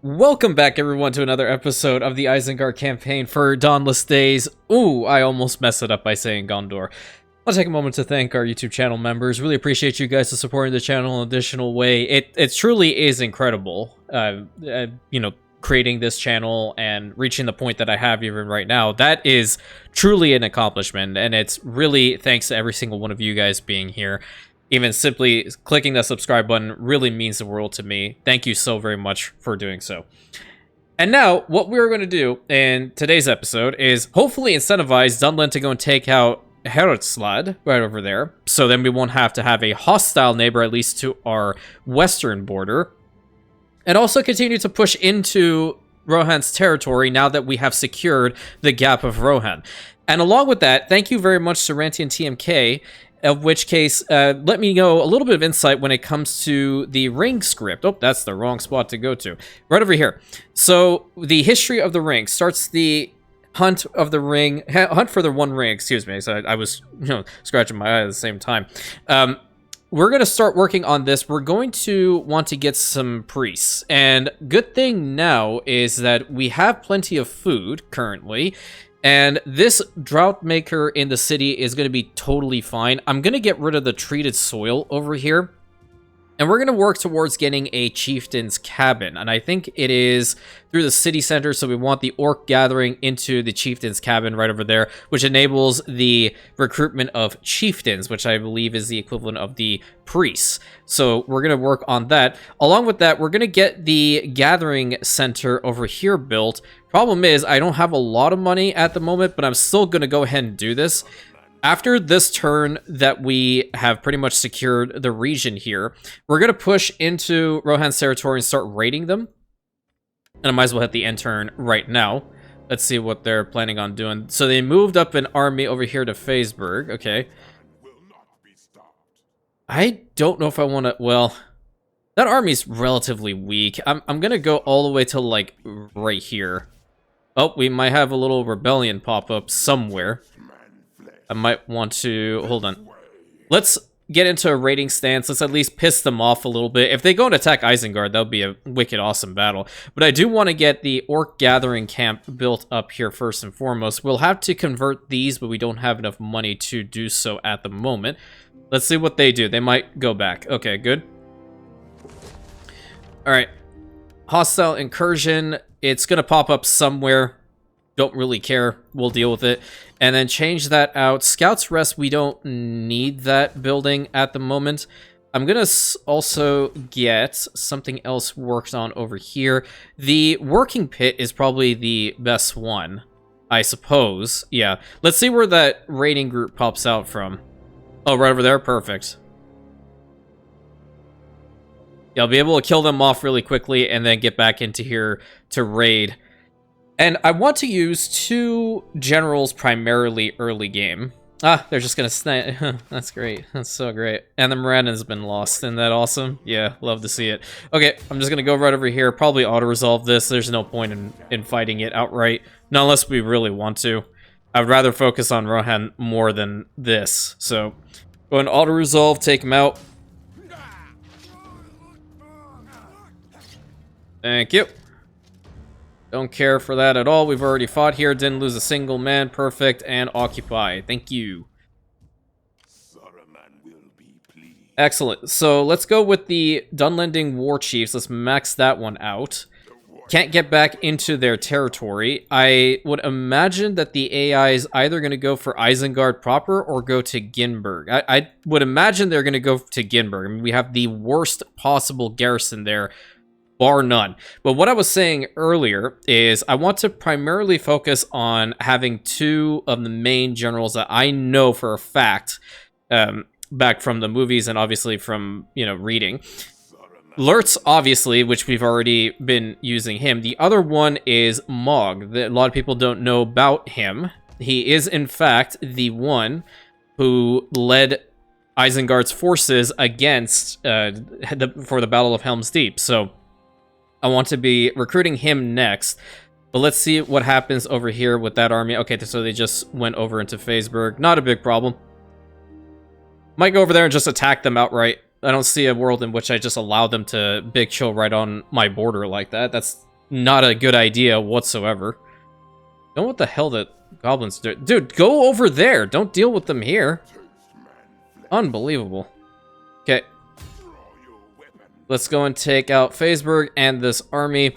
Welcome back, everyone, to another episode of the ISENGARD campaign for Dawnless Days. Ooh, I almost messed it up by saying Gondor. I'll take a moment to thank our YouTube channel members. Really appreciate you guys for supporting the channel in an additional way. It truly is incredible, creating this channel and reaching the point that I have even right now. That is truly an accomplishment, and it's really thanks to every single one of you guys being here. Even simply clicking the subscribe button really means the world to me. Thank you so very much for doing so. And now, what we're going to do in today's episode is hopefully incentivize Dunlin to go and take out Herodslad right over there. So then we won't have to have a hostile neighbor, at least to our western border. And also continue to push into Rohan's territory now that we have secured the Gap of Rohan. And along with that, thank you very much to Rantian TMK. Of which case, let me know a little bit of insight when it comes to the ring script. Oh, that's the wrong spot to go to. Right over here. So, the history of the ring starts the hunt of the ring, hunt for the one ring, excuse me. So I was, scratching my eye at the same time. We're going to start working on this. We're going to want to get some priests. And good thing now is that we have plenty of food currently. And this drought maker in the city is going to be totally fine. I'm going to get rid of the treated soil over here. And we're going to work towards getting a chieftain's cabin. And I think it is through the city center. So we want the orc gathering into the chieftain's cabin right over there, which enables the recruitment of chieftains, which I believe is the equivalent of the priests. So we're going to work on that. Along with that, we're going to get the gathering center over here built. Problem is, I don't have a lot of money at the moment, but I'm still going to go ahead and do this. After this turn that we have pretty much secured the region here, we're going to push into Rohan's territory and start raiding them. And I might as well hit the end turn right now. Let's see what they're planning on doing. So they moved up an army over here to Faesburg. Okay. I don't know if I want to... Well, that army's relatively weak. I'm going to go all the way to, like, right here. Oh, we might have a little rebellion pop up somewhere. I might want to... Hold on. Let's get into a raiding stance. Let's at least piss them off a little bit. If they go and attack Isengard, that would be a wicked awesome battle. But I do want to get the orc gathering camp built up here first and foremost. We'll have to convert these, but we don't have enough money to do so at the moment. Let's see what they do. They might go back. Okay, good. Alright. Hostile incursion. It's going to pop up somewhere. Don't really care. We'll deal with it. And then change that out. Scouts Rest, we don't need that building at the moment. I'm going to also get something else worked on over here. The working pit is probably the best one, I suppose. Yeah. Let's see where that raiding group pops out from. Oh, right over there? Perfect. Yeah, I'll be able to kill them off really quickly and then get back into here to raid. And I want to use two generals primarily early game. Ah, they're just gonna snipe. That's great. That's so great. And the Mirandon's been lost. Isn't that awesome? Yeah, love to see it. Okay, I'm just gonna go right over here. Probably auto-resolve this. There's no point in fighting it outright. Not unless we really want to. I would rather focus on Rohan more than this. So, go and auto-resolve, take him out. Thank you. Don't care for that at all. We've already fought here. Didn't lose a single man. Perfect. And occupy. Thank you. Saruman will be pleased. Excellent. So let's go with the Dunlending War Chiefs. Let's max that one out. Can't get back into their territory. I would imagine that the AI is either going to go for Isengard proper or go to Ginburg. I would imagine they're going to go to Ginburg. I mean, we have the worst possible garrison there, bar none. But what I was saying earlier is I want to primarily focus on having two of the main generals that I know for a fact, back from the movies and obviously from, reading. Lurtz, obviously, which we've already been using him. The other one is Mog. A lot of people don't know about him. He is, in fact, the one who led Isengard's forces against, for the Battle of Helm's Deep. So I want to be recruiting him next. But let's see what happens over here with that army. Okay, so they just went over into Faesburg. Not a big problem. Might go over there and just attack them outright. I don't see a world in which I just allow them to big chill right on my border like that. That's not a good idea whatsoever. Don't know what the hell the goblins do. Dude, go over there. Don't deal with them here. Unbelievable. Okay. Let's go and take out Faesburg and this army.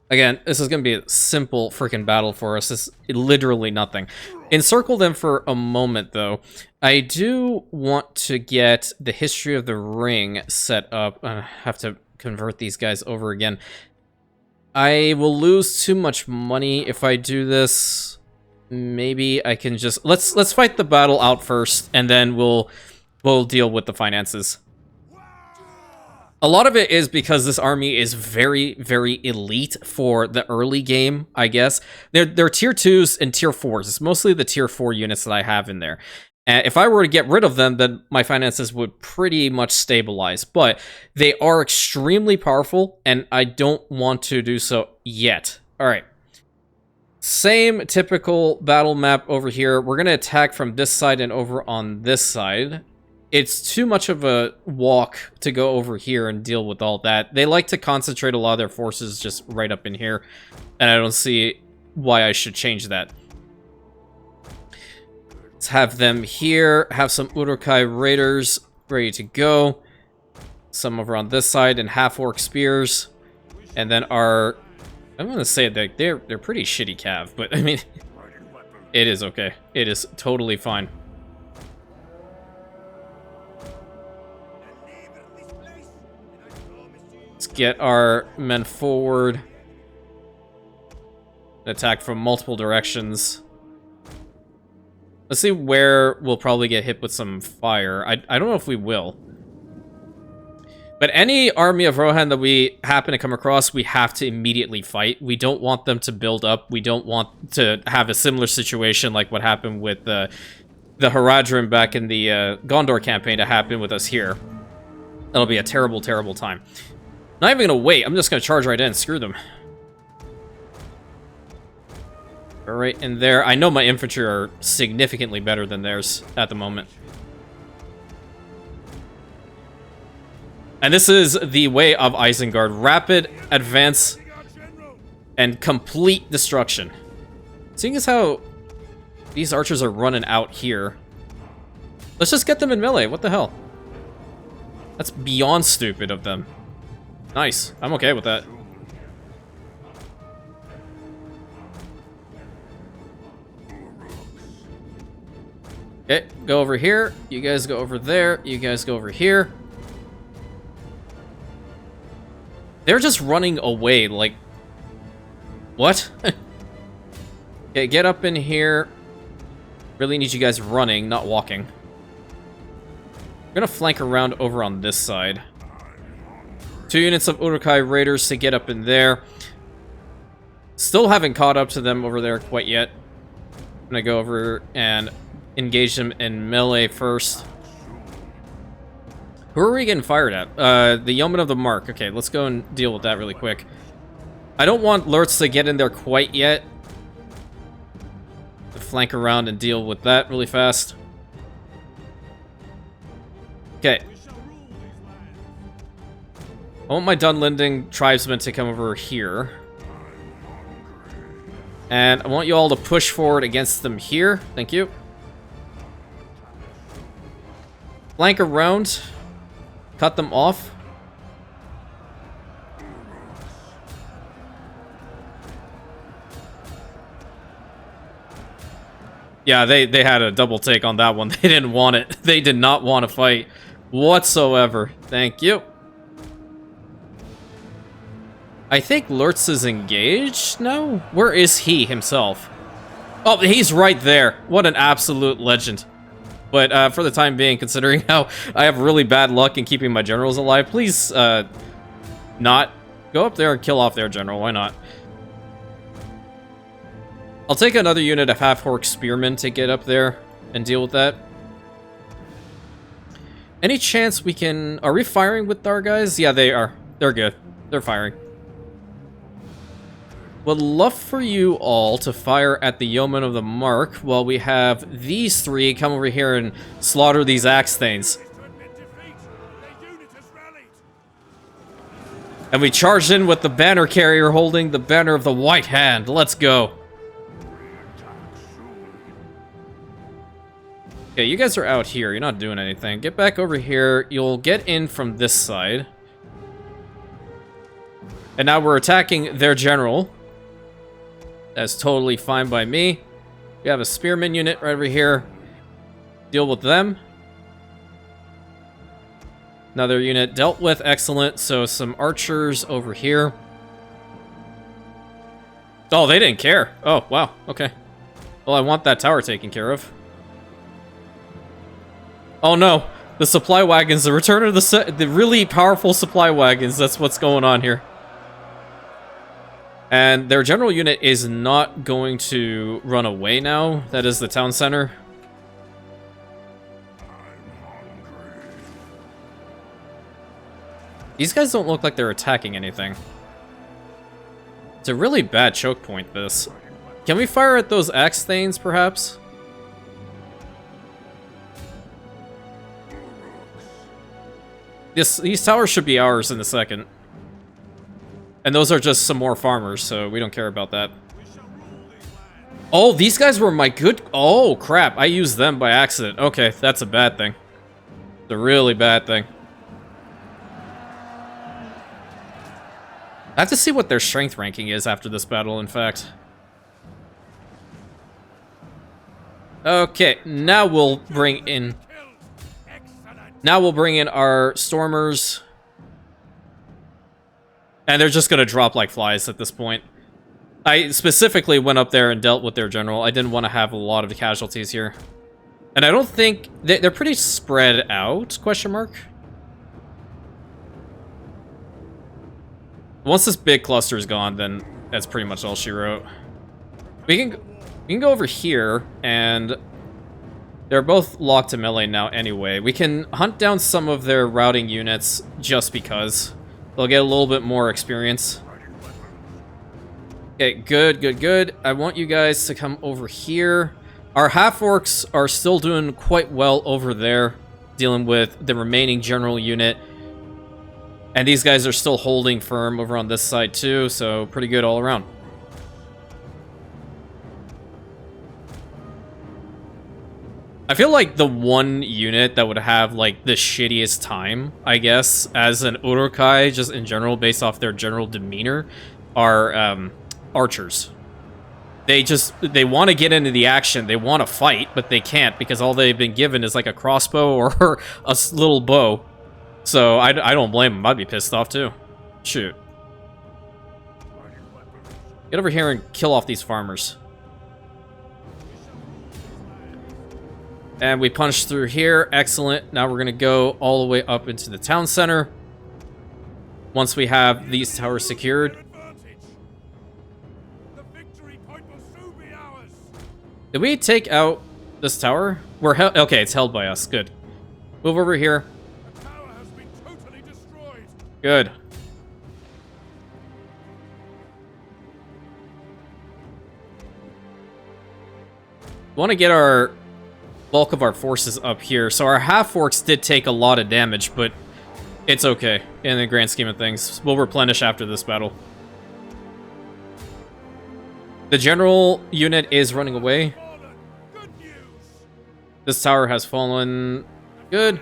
Again, this is going to be a simple freaking battle for us. This is literally nothing. Encircle them for a moment, though. I do want to get the history of the ring set up. I have to convert these guys over again. I will lose too much money if I do this. Maybe I can just... Let's fight the battle out first, and then we'll deal with the finances. A lot of it is because this army is very, very elite for the early game, I guess. They're tier 2s and tier 4s. It's mostly the tier 4 units that I have in there. And if I were to get rid of them, then my finances would pretty much stabilize. But they are extremely powerful, and I don't want to do so yet. All right. Same typical battle map over here. We're going to attack from this side and over on this side. It's too much of a walk to go over here and deal with all that. They like to concentrate a lot of their forces just right up in here, and I don't see why I should change that. Let's have them here, have some Uruk-hai raiders ready to go. Some over on this side and half-orc spears. And then our... I'm going to say that they're pretty shitty cav, but I mean, it is okay. It is totally fine. Let's get our men forward. Attack from multiple directions. Let's see where we'll probably get hit with some fire. I don't know if we will. But any army of Rohan that we happen to come across, we have to immediately fight. We don't want them to build up. We don't want to have a similar situation like what happened with the Haradrim back in the Gondor campaign to happen with us here. That'll be a terrible, terrible time. Not even gonna wait. I'm just gonna charge right in. Screw them. Right in there. I know my infantry are significantly better than theirs at the moment. And this is the way of Isengard. Rapid advance and complete destruction. Seeing as how these archers are running out here, let's just get them in melee. What the hell? That's beyond stupid of them. Nice. I'm okay with that. Okay, go over here. You guys go over there. You guys go over here. They're just running away, like... What? Okay, get up in here. Really need you guys running, not walking. I'm gonna flank around over on this side. 2 units of Uruk-hai raiders to get up in there. Still haven't caught up to them over there quite yet. I'm gonna go over and engage them in melee first. Who are we getting fired at? The Yeoman of the Mark. Okay, let's go and deal with that really quick. I don't want Lurtz to get in there quite yet. To flank around and deal with that really fast. Okay. I want my Dunlending tribesmen to come over here. And I want you all to push forward against them here. Thank you. Flank around. Cut them off. Yeah, they had a double take on that one. They didn't want it. They did not want to fight whatsoever. Thank you. I think Lurtz is engaged now? Where is he himself? Oh, he's right there. What an absolute legend. But for the time being, considering how I have really bad luck in keeping my generals alive, please not go up there and kill off their general. Why not? I'll take another unit of half-orc spearmen to get up there and deal with that. Any chance we can... Are we firing with our guys? Yeah, they are. They're good. They're firing. Would love for you all to fire at the Yeoman of the Mark while we have these 3 come over here and slaughter these axe thanes. And we charged in with the banner carrier holding the banner of the White Hand. Let's go. Okay, you guys are out here. You're not doing anything. Get back over here. You'll get in from this side. And now we're attacking their general. That's totally fine by me. We have a spearman unit right over here. Deal with them. Another unit dealt with. Excellent. So some archers over here. Oh, they didn't care. Oh, wow. Okay. Well, I want that tower taken care of. Oh no, the supply wagons, the return of the really powerful supply wagons, that's what's going on here. And their general unit is not going to run away now. That is the town center. These guys don't look like they're attacking anything. It's a really bad choke point, this. Can we fire at those axe thanes, perhaps? These towers should be ours in a second. And those are just some more farmers, so we don't care about that. Oh, these guys were my good... Oh, crap. I used them by accident. Okay, that's a bad thing. It's a really bad thing. I have to see what their strength ranking is after this battle, in fact. Okay, now we'll bring in... Now we'll bring in our stormers. And they're just going to drop like flies at this point. I specifically went up there and dealt with their general. I didn't want to have a lot of casualties here. And I don't think... They're pretty spread out, question mark. Once this big cluster is gone, then that's pretty much all she wrote. We can go over here, and... They're both locked to melee now anyway. We can hunt down some of their routing units just because. They'll get a little bit more experience. Okay, good, good, good. I want you guys to come over here. Our half-orcs are still doing quite well over there, dealing with the remaining general unit. And these guys are still holding firm over on this side too, so pretty good all around. I feel like the one unit that would have, like, the shittiest time, I guess, as an Uruk-hai, just in general, based off their general demeanor, are, archers. They want to get into the action, they want to fight, but they can't, because all they've been given is, like, a crossbow or a little bow. So, I don't blame them, I'd be pissed off, too. Shoot. Get over here and kill off these farmers. And we punch through here. Excellent. Now we're going to go all the way up into the town center. Once we have these towers secured. Did we take out this tower? We're okay, it's held by us. Good. Move over here. Good. We want to get our bulk of our forces up here. So our half-orcs did take a lot of damage, but it's okay in the grand scheme of things. We'll replenish after this battle. The general unit is running away. This tower has fallen. Good.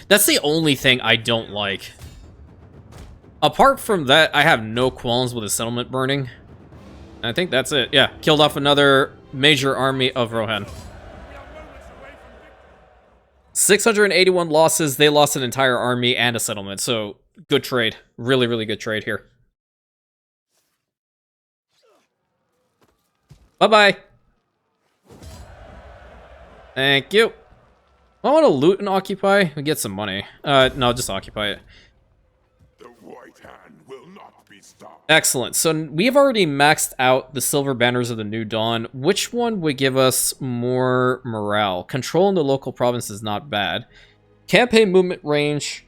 That's the only thing I don't like. Apart from that, I have no qualms with the settlement burning. I think that's it. Yeah, killed off another major army of Rohan. 681 losses. They lost an entire army and a settlement. So, good trade. Really, really good trade here. Bye-bye. Thank you. I want to loot and occupy. We get some money. No, just occupy it. The White Hand will not be stopped. Excellent. So we've already maxed out the Silver Banners of the New Dawn. Which one would give us more morale? Control in the local province is not bad. Campaign movement range.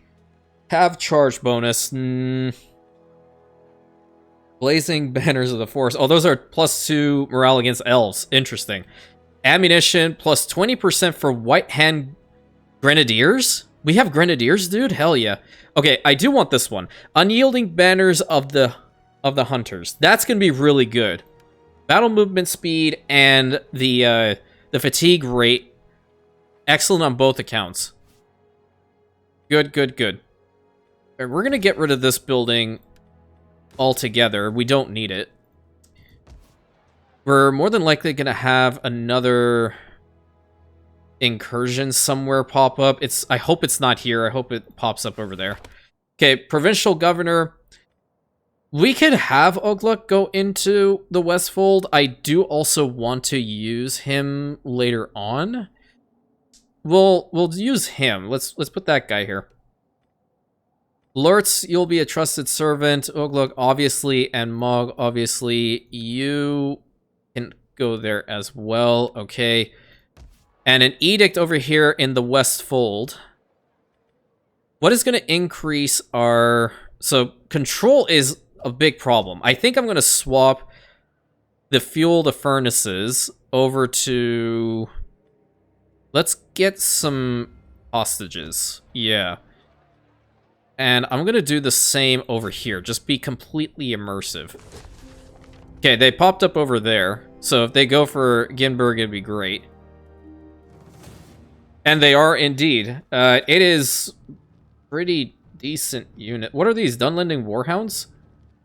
Have charge bonus. Blazing Banners of the Forest. Oh, those are +2 morale against elves. Interesting. Ammunition +20% for White Hand Grenadiers. We have grenadiers, dude? Hell yeah. Okay, I do want this one. Unyielding banners of the hunters. That's gonna be really good. Battle movement speed and the fatigue rate. Excellent on both accounts. Good, good, good. Right, we're gonna get rid of this building altogether. We don't need it. We're more than likely gonna have another incursion somewhere pop up. I hope it's not here. I hope it pops up over there. Okay, provincial governor. We could have Ogluk go into the Westfold. I do also want to use him later on. We'll use him. Let's put that guy here. Lurtz, you'll be a trusted servant. Ogluk, obviously, and Mog, obviously. You can go there as well. Okay. And an edict over here in the Westfold. What is going to increase our... So, control is a big problem. I think I'm going to swap the fuel to furnaces over to... Let's get some hostages. Yeah. And I'm going to do the same over here. Just be completely immersive. Okay, they popped up over there. So if they go for Ginburg, it'd be great. And they are indeed. It is pretty decent unit. What are these? Dunlending Warhounds?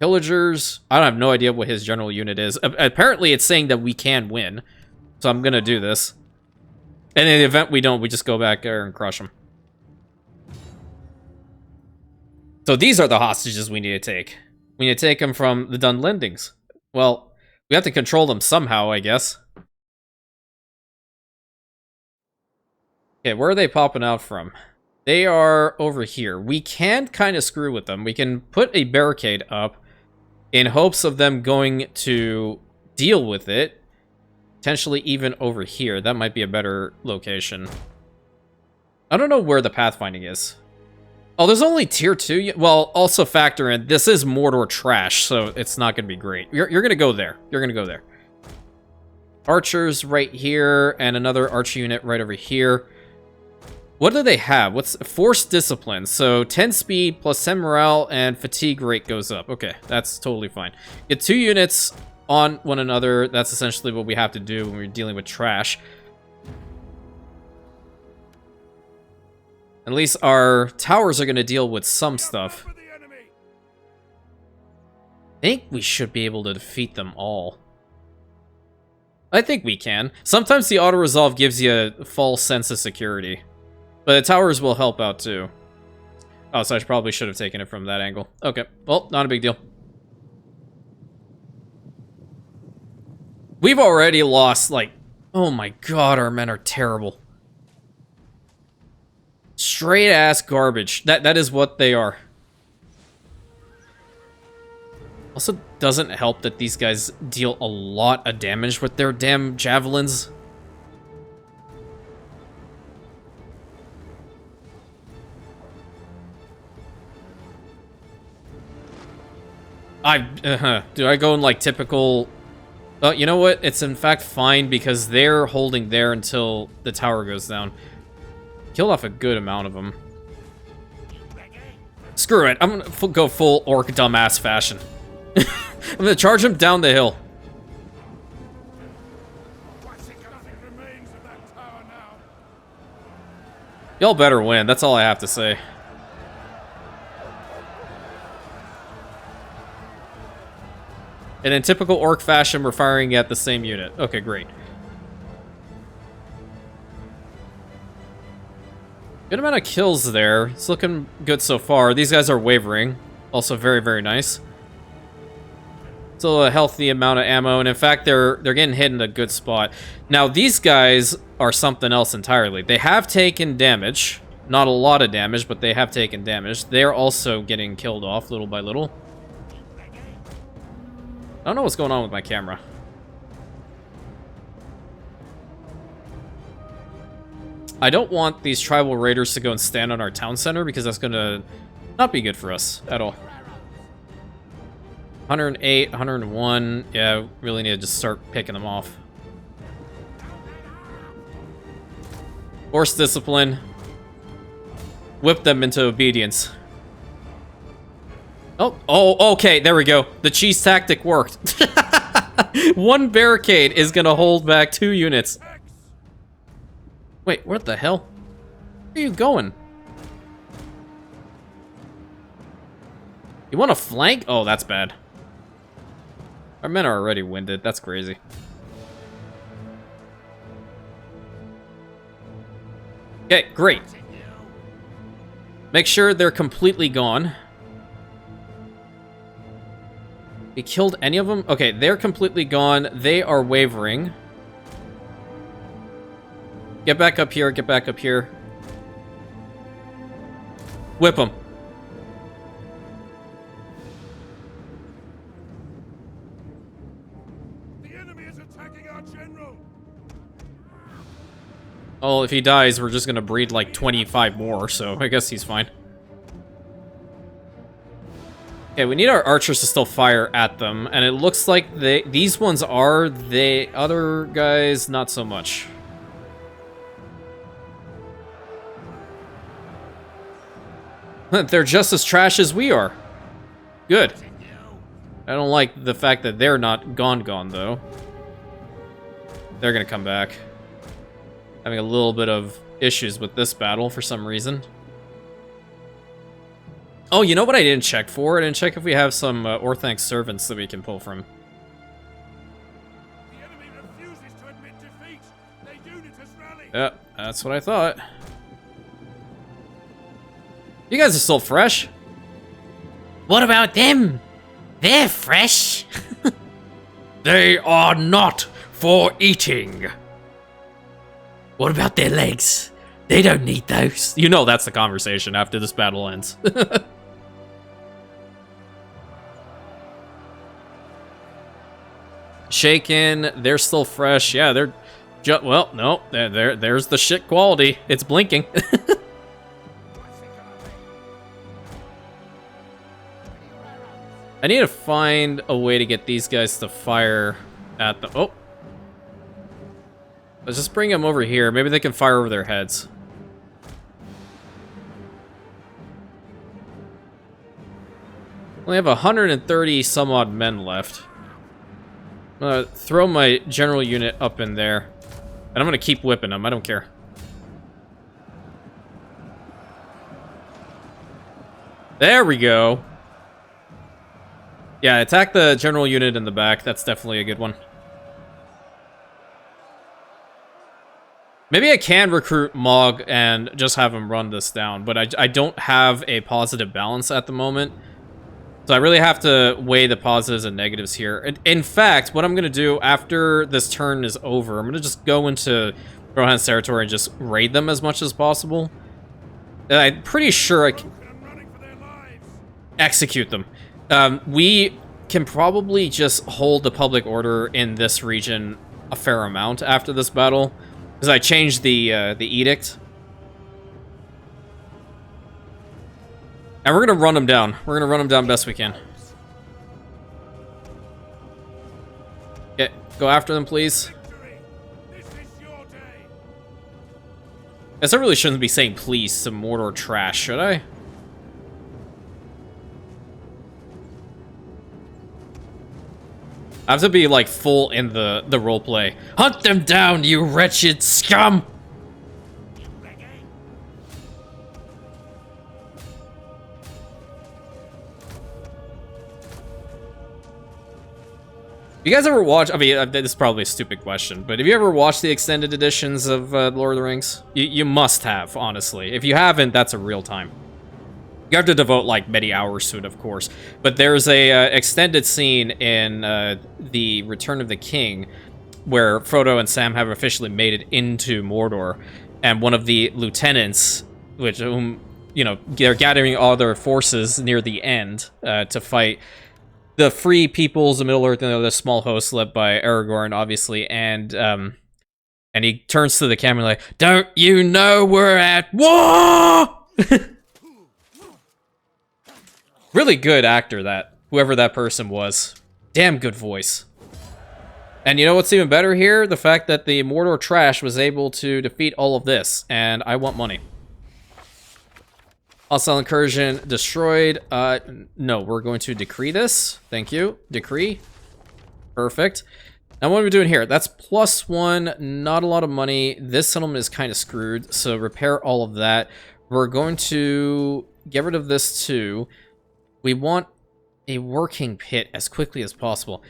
Pillagers? I don't have no idea what his general unit is. Apparently it's saying that we can win. So I'm going to do this. And in the event we don't, we just go back there and crush them. So these are the hostages we need to take. We need to take them from the Dunlendings. Well, we have to control them somehow, I guess. Okay, where are they popping out from? They are over here. We can kind of screw with them. We can put a barricade up in hopes of them going to deal with it. Potentially even over here. That might be a better location. I don't know where the pathfinding is. Oh, there's only tier 2. Well, also factor in, this is Mordor trash, so it's not going to be great. You're going to go there. You're going to go there. Archers right here, and another archer unit right over here. What do they have? What's force discipline? So 10 speed plus 10 morale and fatigue rate goes up. Okay, that's totally fine. Get 2 units on one another. That's essentially what we have to do when we're dealing with trash. At least our towers are going to deal with some stuff. I think we should be able to defeat them all. I think we can. Sometimes the auto-resolve gives you a false sense of security. But the towers will help out too. Oh, so I probably should have taken it from that angle. Okay, well, not a big deal. We've already lost, like... Oh my god, our men are terrible. Straight-ass garbage. That is what they are. Also, doesn't help that these guys deal a lot of damage with their damn javelins. Do I go in like typical... you know what? It's in fact fine because they're holding there until the tower goes down. Killed off a good amount of them. Screw it. I'm gonna go full orc dumbass fashion. I'm gonna charge him down the hill. Y'all better win. That's all I have to say. And in typical orc fashion, we're firing at the same unit. Okay, great. Good amount of kills there. It's looking good so far. These guys are wavering. Also very, very nice. Still a healthy amount of ammo, and in fact, they're getting hit in a good spot. Now, these guys are something else entirely. They have taken damage. Not a lot of damage, but they have taken damage. They're also getting killed off little by little. I don't know what's going on with my camera. I don't want these tribal raiders to go and stand on our town center because that's going to not be good for us at all. 108, 101. Yeah, really need to just start picking them off. Force discipline. whip them into obedience. Oh, okay, there we go. The cheese tactic worked. One barricade is gonna hold back 2 units. Wait, what the hell? Where are you going? You want to flank? Oh, that's bad. Our men are already winded. That's crazy. Okay, great. Make sure they're completely gone. We killed any of them? Okay, they're completely gone. They are wavering. Get back up here, get back up here. Whip them. The enemy is attacking our general. Oh, if he dies, we're just gonna breed like 25 more, so I guess he's fine. Okay, we need our archers to still fire at them, and it looks like these ones are, the other guys not so much. They're just as trash as we are. Good. I don't like the fact that they're not gone, though. They're gonna come back. Having a little bit of issues with this battle for some reason. Oh, you know what I didn't check for? I didn't check if we have some Orthanc servants that we can pull from. The enemy refuses to admit defeat. Their unit has rallied. Yep, that's what I thought. You guys are still fresh. What about them? They're fresh. They are not for eating. What about their legs? They don't need those. You know that's the conversation after this battle ends. Shaken, they're still fresh. Yeah, they're well, no, there's the shit quality. It's blinking. I need to find a way to get these guys to fire at the... Oh. Let's just bring them over here. Maybe they can fire over their heads. Only have 130 some odd men left. I'm gonna throw my general unit up in there. And I'm gonna keep whipping them. I don't care. There we go. Yeah, attack the general unit in the back. That's definitely a good one. Maybe I can recruit Mog and just have him run this down, but I don't have a positive balance at the moment. So I really have to weigh the positives and negatives here. In fact, what I'm going to do after this turn is over, I'm going to just go into Rohan's territory and just raid them as much as possible. And I'm pretty sure I can execute them. We can probably just hold the public order in this region a fair amount after this battle, because I changed the edict. And we're gonna run them down. We're gonna run them down best we can. Okay, go after them, please. Guess I really shouldn't be saying please to Mordor trash, should I? I have to be like full in the roleplay. Hunt them down, you wretched scum! You guys ever watch? I mean, this is probably a stupid question, but have you ever watched the extended editions of Lord of the Rings? You must have, honestly. If you haven't, that's a real time. You have to devote like many hours to it, of course. But there's a extended scene in the Return of the King where Frodo and Sam have officially made it into Mordor, and one of the lieutenants, you know, they're gathering all their forces near the end to fight the free peoples of Middle-earth, and the small host led by Aragorn, obviously, and he turns to the camera like, "Don't you know we're at war?" Really good actor, whoever that person was. Damn good voice. And you know what's even better here? The fact that the Mordor trash was able to defeat all of this, and I want money. Hostile incursion destroyed. No, we're going to decree this. Thank you. Decree. Perfect. Now what are we doing here? That's +1, not a lot of money. This settlement is kind of screwed, so repair all of that. We're going to get rid of this too. We want a working pit as quickly as possible.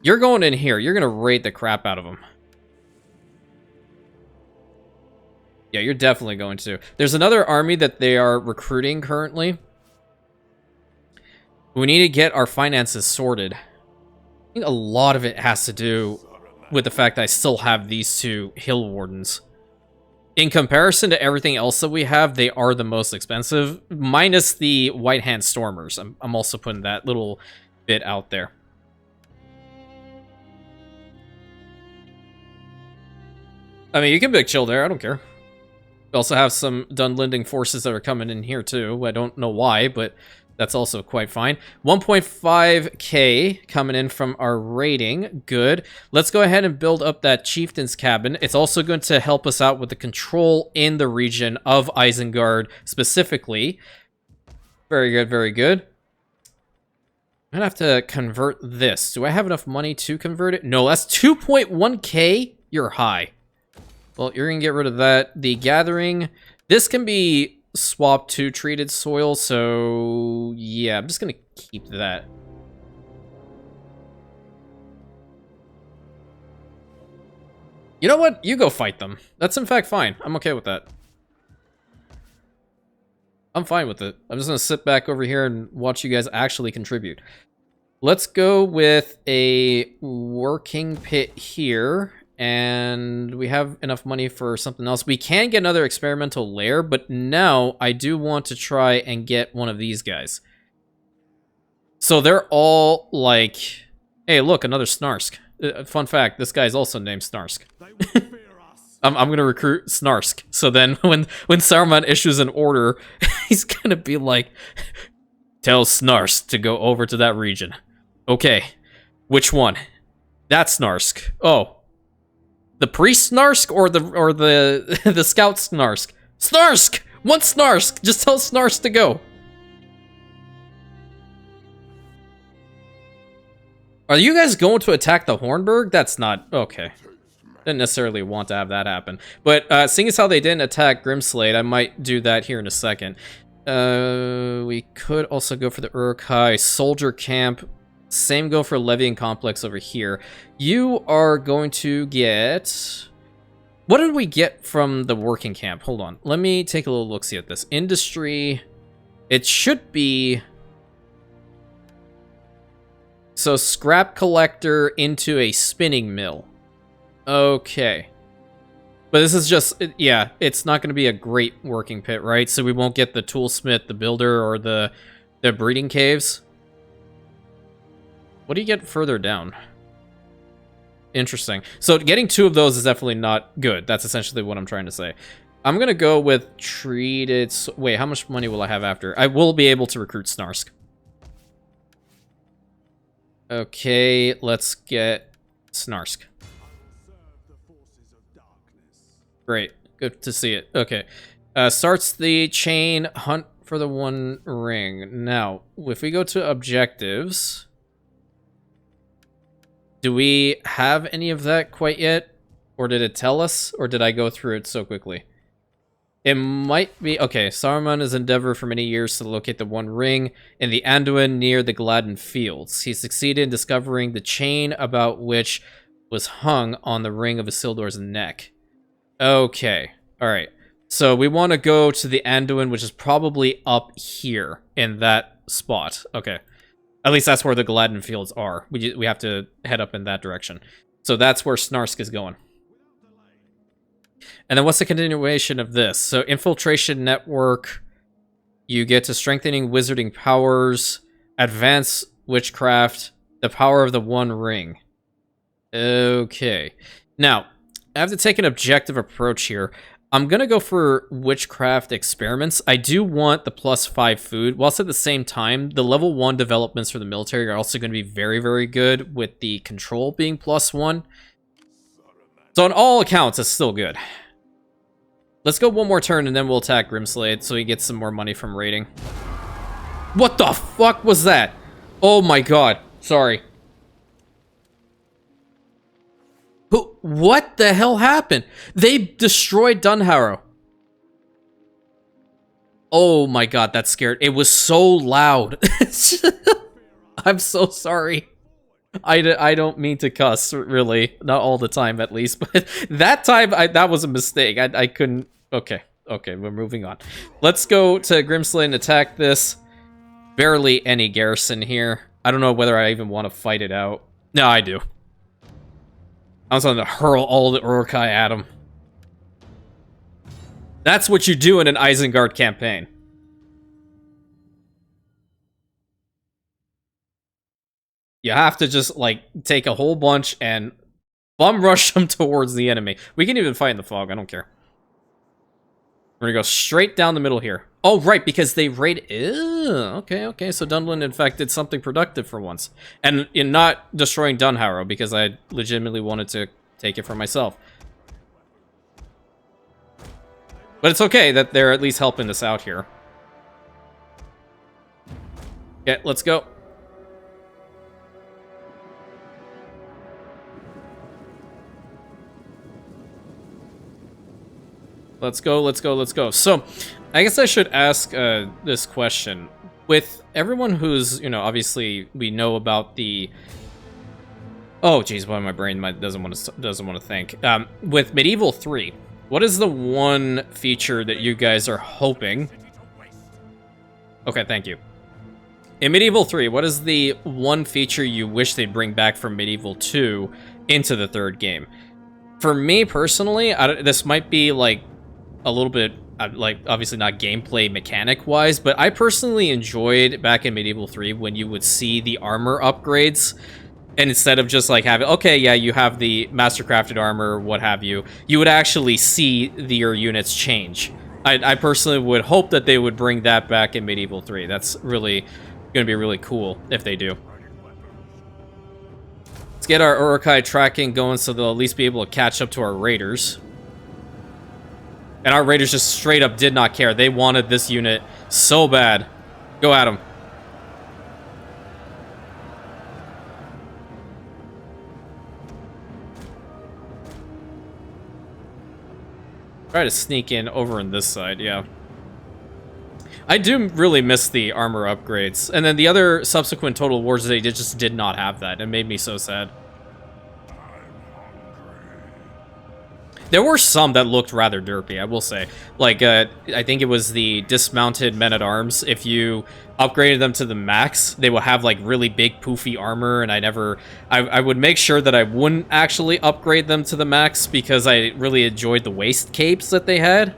You're going in here. You're going to raid the crap out of them. Yeah, you're definitely going to. There's another army that they are recruiting currently. We need to get our finances sorted. I think a lot of it has to do with the fact that I still have these two hill wardens. In comparison to everything else that we have, they are the most expensive, minus the White Hand Stormers. I'm also putting that little bit out there. I mean, you can big chill there, I don't care. We also have some Dunlending forces that are coming in here too. I don't know why, but that's also quite fine. 1.5k coming in from our raiding. Good. Let's go ahead and build up that chieftain's cabin. It's also going to help us out with the control in the region of Isengard specifically. Very good, very good. I'm gonna have to convert this. Do I have enough money to convert it? No, that's 2.1k. You're high. Well, you're gonna get rid of that. The gathering. This can be swapped to treated soil, so yeah, I'm just gonna keep that. You know what? You go fight them. That's in fact fine. I'm okay with that. I'm fine with it. I'm just gonna sit back over here and watch you guys actually contribute. Let's go with a working pit here. And we have enough money for something else. We can get another experimental lair, but now I do want to try and get one of these guys. So they're all like, hey, look, another Snarsk. Fun fact, this guy's also named Snarsk. I'm going to recruit Snarsk. So then when Saruman issues an order, he's going to be like, tell Snarsk to go over to that region. Okay, which one? That Snarsk. Oh. The priest Snarsk or the scout Snarsk? Snarsk! One Snarsk! Just tell Snarsk to go. Are you guys going to attack the Hornburg? That's not... Okay. Didn't necessarily want to have that happen. But seeing as how they didn't attack Grimslade, I might do that here in a second. We could also go for the Uruk-hai soldier camp. Same go for Levying Complex over here. You are going to get... What did we get from the working camp? Hold on. Let me take a little look-see at this. Industry. It should be... So, scrap collector into a spinning mill. Okay. But this is just... Yeah, it's not going to be a great working pit, right? So we won't get the toolsmith, the builder, or the breeding caves. What do you get further down? Interesting. So getting two of those is definitely not good. That's essentially what I'm trying to say. I'm going to go with treated... Wait, how much money will I have after? I will be able to recruit Snarsk. Okay, let's get Snarsk. Great. Good to see it. Okay. Starts the chain hunt for the One Ring. Now, if we go to objectives... Do we have any of that quite yet? Or did it tell us? Or did I go through it so quickly? It might be... Okay, Saruman has endeavored for many years to locate the One Ring in the Anduin near the Gladden Fields. He succeeded in discovering the chain about which was hung on the ring of Isildur's neck. Okay, alright. So we want to go to the Anduin, which is probably up here in that spot. Okay. At least that's where the Gladden Fields are. We have to head up in that direction. So that's where Snarsk is going. And then what's the continuation of this? So infiltration network. You get to strengthening wizarding powers, advanced witchcraft, the power of the One Ring. Okay. Now, I have to take an objective approach here. I'm going to go for witchcraft experiments. I do want the +5 food, whilst at the same time, the level 1 developments for the military are also going to be very, very good with the control being +1. So on all accounts, it's still good. Let's go one more turn and then we'll attack Grimslade so he gets some more money from raiding. What the fuck was that? Oh my god. Sorry. What the hell happened? They destroyed Dunharrow. Oh my god, that scared. It was so loud. I'm so sorry. I don't mean to cuss, really. Not all the time, at least. But that time, that was a mistake. I couldn't... Okay, we're moving on. Let's go to Grimslade and attack this. Barely any garrison here. I don't know whether I even want to fight it out. No, I do. I was going to hurl all the Uruk-hai at him. That's what you do in an ISENGARD campaign. You have to just, like, take a whole bunch and bum rush them towards the enemy. We can even fight in the fog, I don't care. We're gonna go straight down the middle here. Oh, right, because they raid... Ew, okay, so Dunlin, in fact, did something productive for once. And in not destroying Dunharrow, because I legitimately wanted to take it for myself. But it's okay that they're at least helping us out here. Okay, let's go. Let's go. So, I guess I should ask this question. With everyone who's, you know, obviously we know about the... Oh, geez, why my brain doesn't want to think. With Medieval 3, what is the one feature that you guys are hoping... Okay, thank you. In Medieval 3, what is the one feature you wish they'd bring back from Medieval 2 into the third game? For me, personally, this might be, like, a little bit, like, obviously not gameplay mechanic-wise, but I personally enjoyed back in Medieval 3 when you would see the armor upgrades, and instead of just, like, having, okay, yeah, you have the mastercrafted armor, what have you, you would actually see your units change. I personally would hope that they would bring that back in Medieval 3. That's really going to be really cool if they do. Let's get our Uruk-hai tracking going so they'll at least be able to catch up to our raiders. And our raiders just straight up did not care. They wanted this unit so bad. Go at them. Try to sneak in over on this side, yeah. I do really miss the armor upgrades. And then the other subsequent Total Wars, they just did not have that. It made me so sad. There were some that looked rather derpy, I will say. Like, I think it was the dismounted men-at-arms. If you upgraded them to the max, they will have, like, really big, poofy armor, and I would make sure that I wouldn't actually upgrade them to the max, because I really enjoyed the waist capes that they had.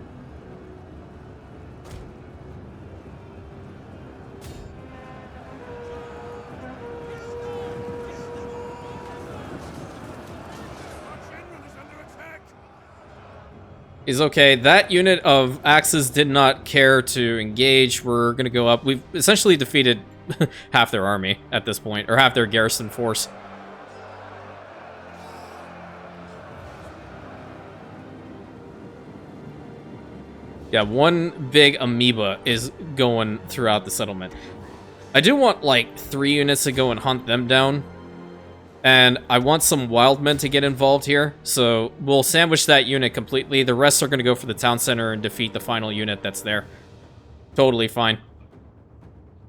Is okay. That unit of axes did not care to engage. We're gonna go up. We've essentially defeated half their army at this point, or half their garrison force. Yeah, one big amoeba is going throughout the settlement. I do want, like, 3 units to go and hunt them down. And I want some wild men to get involved here, so we'll sandwich that unit completely. The rest are going to go for the town center and defeat the final unit that's there. Totally fine.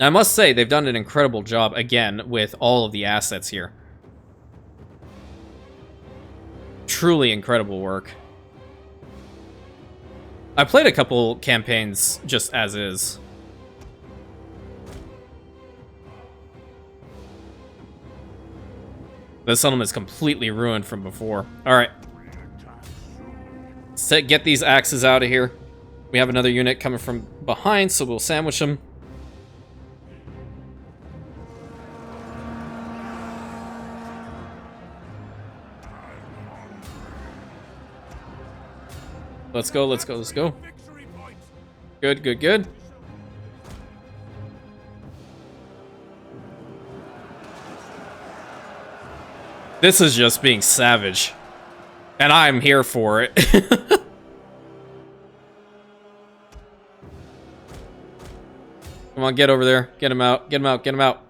I must say, they've done an incredible job, again, with all of the assets here. Truly incredible work. I played a couple campaigns just as is. The settlement's completely ruined from before. Alright. Let's get these axes out of here. We have another unit coming from behind, so we'll sandwich them. Let's go, let's go, let's go. Good, good, good. This is just being savage. And I'm here for it. on, get over there. Get him out, get him out, get him out.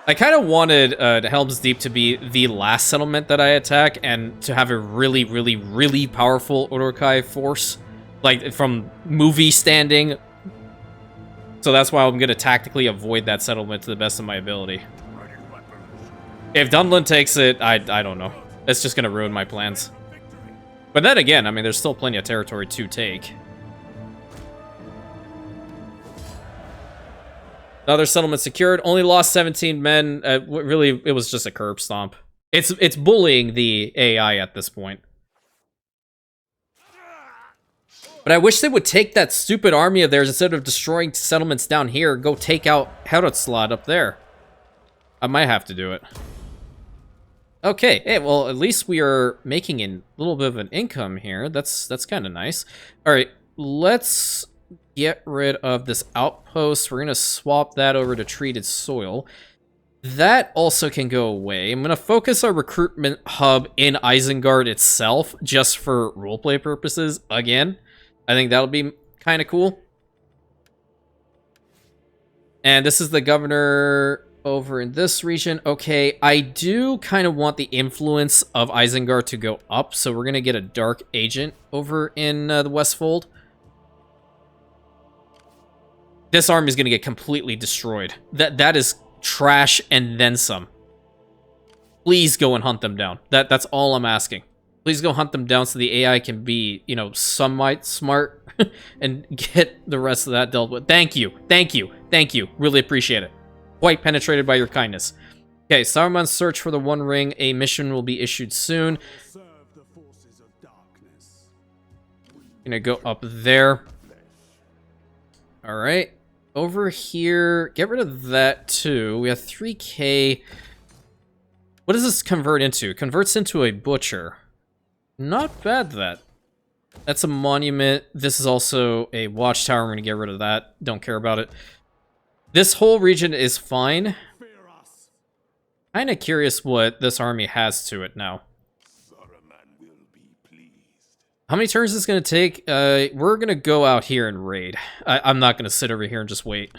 I kind of wanted Helm's Deep to be the last settlement that I attack and to have a really, really, really powerful Uruk-hai force. Like, from movie standing. So that's why I'm going to tactically avoid that settlement to the best of my ability. If Dunlin takes it, I don't know. It's just going to ruin my plans. But then again, I mean, there's still plenty of territory to take. Another settlement secured. Only lost 17 men. Really, it was just a curb stomp. It's bullying the AI at this point. But I wish they would take that stupid army of theirs instead of destroying settlements down here. Go take out Herodslad up there. I might have to do it. Okay, hey, well, at least we are making a little bit of an income here. That's kind of nice. All right, let's get rid of this outpost. We're going to swap that over to treated soil. That also can go away. I'm going to focus our recruitment hub in Isengard itself just for roleplay purposes again. I think that'll be kind of cool. And this is the governor over in this region. Okay, I do kind of want the influence of Isengard to go up, so we're going to get a dark agent over in the Westfold. This army is going to get completely destroyed. That is trash and then some. Please go and hunt them down. That's all I'm asking. Please go hunt them down so the AI can be, you know, somewhat smart and get the rest of that dealt with. Thank you. Thank you. Thank you. Really appreciate it. Quite penetrated by your kindness. Okay, Saruman's search for the One Ring. A mission will be issued soon. Gonna go up there. Alright. Over here. Get rid of that too. We have 3k. What does this convert into? Converts into a butcher. Not bad, that. That's a monument. This is also a watchtower. I'm going to get rid of that. Don't care about it. This whole region is fine. Kind of curious what this army has to it now. How many turns is this going to take? We're going to go out here and raid. I'm not going to sit over here and just wait.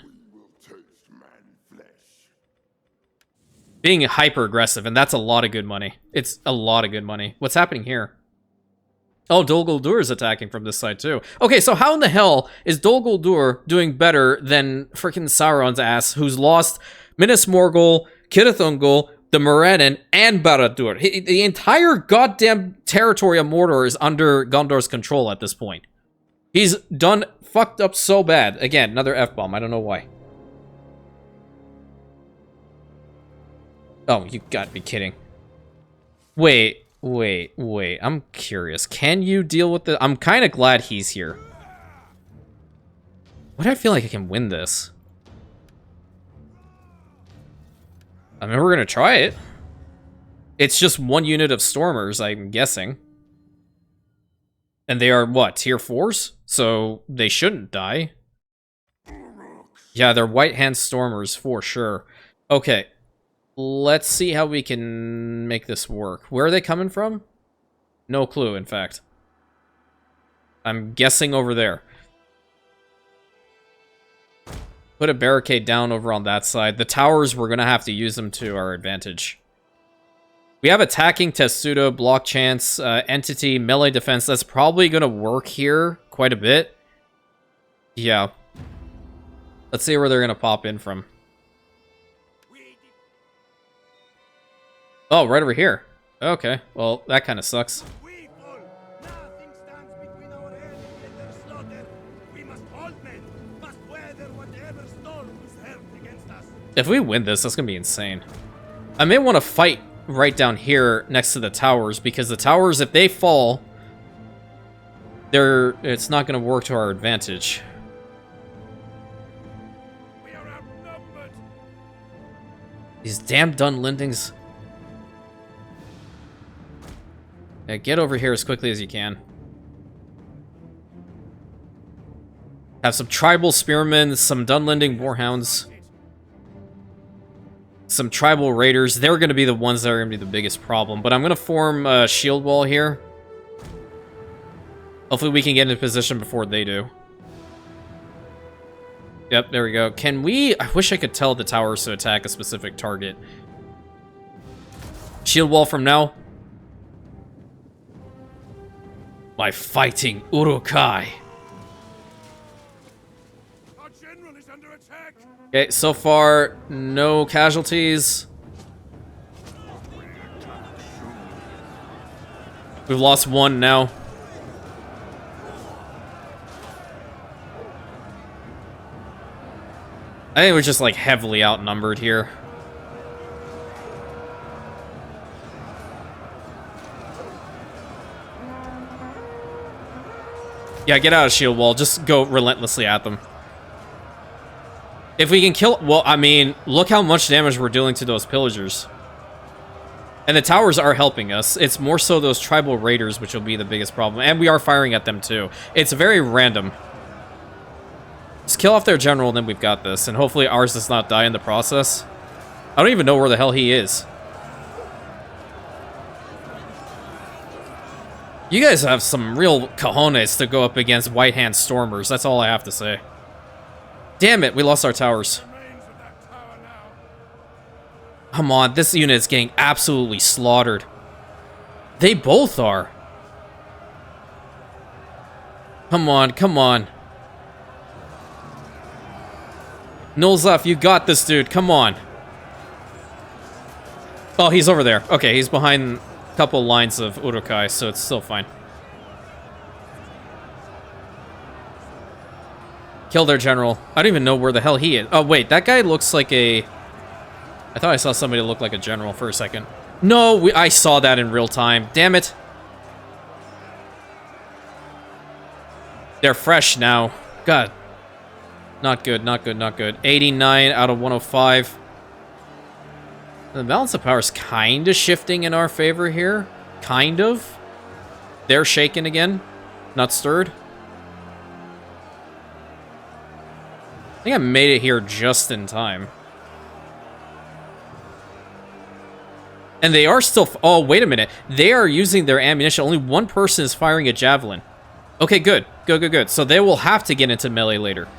Being hyper-aggressive, and that's a lot of good money. It's a lot of good money. What's happening here? Oh, Dol Guldur is attacking from this side, too. Okay, so how in the hell is Dol Guldur doing better than freaking Sauron's ass, who's lost Minas Morgul, Cirith Ungol, the Moradin, and Barad-dûr? The entire goddamn territory of Mordor is under Gondor's control at this point. He's done fucked up so bad. Again, another F-bomb. I don't know why. Oh, you gotta be kidding. Wait. I'm curious. Can you deal with the... I'm kind of glad he's here. Why do I feel like I can win this? I mean, we're gonna try it. It's just one unit of Stormers, I'm guessing. And they are, what, tier 4s? So they shouldn't die. Yeah, they're White Hand Stormers for sure. Okay. Let's see how we can make this work. Where are they coming from? No clue, in fact. I'm guessing over there. Put a barricade down over on that side. The towers, we're going to have to use them to our advantage. We have attacking, testudo, block chance, entity, melee defense. That's probably going to work here quite a bit. Yeah. Let's see where they're going to pop in from. Oh, right over here. Okay, well, that kind of sucks. If we win this, that's going to be insane. I may want to fight right down here next to the towers, because the towers, if they fall, it's not going to work to our advantage. These damn Dunlendings. Yeah, get over here as quickly as you can. Have some tribal spearmen, some Dunlending warhounds, some tribal raiders. They're going to be the ones that are going to be the biggest problem. But I'm going to form a shield wall here. Hopefully we can get into position before they do. Yep, there we go. Can we... I wish I could tell the towers to attack a specific target. Shield wall from now. My fighting Urukai. Our general is under attack. Okay, so far, no casualties. We've lost one now. I think we're just, like, heavily outnumbered here. Yeah, get out of shield wall. Just go relentlessly at them. If we can kill... Well, I mean, look how much damage we're dealing to those pillagers. And the towers are helping us. It's more so those tribal raiders which will be the biggest problem. And we are firing at them, too. It's very random. Just kill off their general, and then we've got this. And hopefully ours does not die in the process. I don't even know where the hell he is. You guys have some real cojones to go up against White Hand Stormers. That's all I have to say. Damn it, we lost our towers. Remains of that tower now. Come on, this unit is getting absolutely slaughtered. They both are. Come on, come on. Nolzaf, you got this, dude. Come on. Oh, he's over there. Okay, he's behind a couple lines of Urukai, so it's still fine. Kill their general. I don't even know where the hell he is. Oh, wait, that guy looks like a... I thought I saw somebody look like a general for a second. No, I saw that in real time. Damn it. They're fresh now. God. Not good, not good, not good. 89 out of 105. The balance of power is kind of shifting in our favor here. Kind of. They're shaken again. Not stirred. I think I made it here just in time. And they are still... Oh, wait a minute. They are using their ammunition. Only one person is firing a javelin. Okay, good. Good, good, good. So they will have to get into melee later.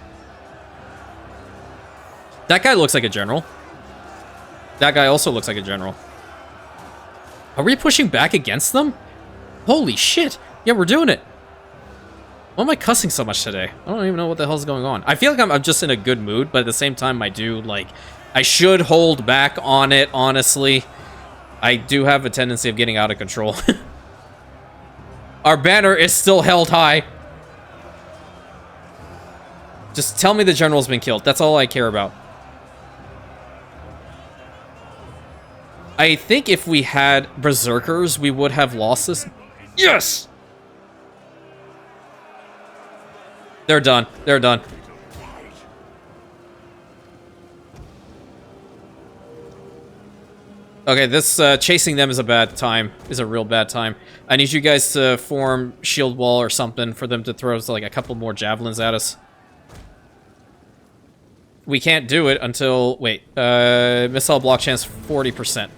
That guy looks like a general. That guy also looks like a general. Are we pushing back against them? Holy shit. Yeah, we're doing it. Why am I cussing so much today? I don't even know what the hell's going on. I feel like I'm just in a good mood, but at the same time, I do, like... I should hold back on it, honestly. I do have a tendency of getting out of control. Our banner is still held high. Just tell me the general's been killed. That's all I care about. I think if we had berserkers, we would have lost this. Yes! They're done. They're done. Okay, this chasing them is a bad time. Is a real bad time. I need you guys to form shield wall or something for them to throw like a couple more javelins at us. We can't do it until... Wait. Missile block chance 40%.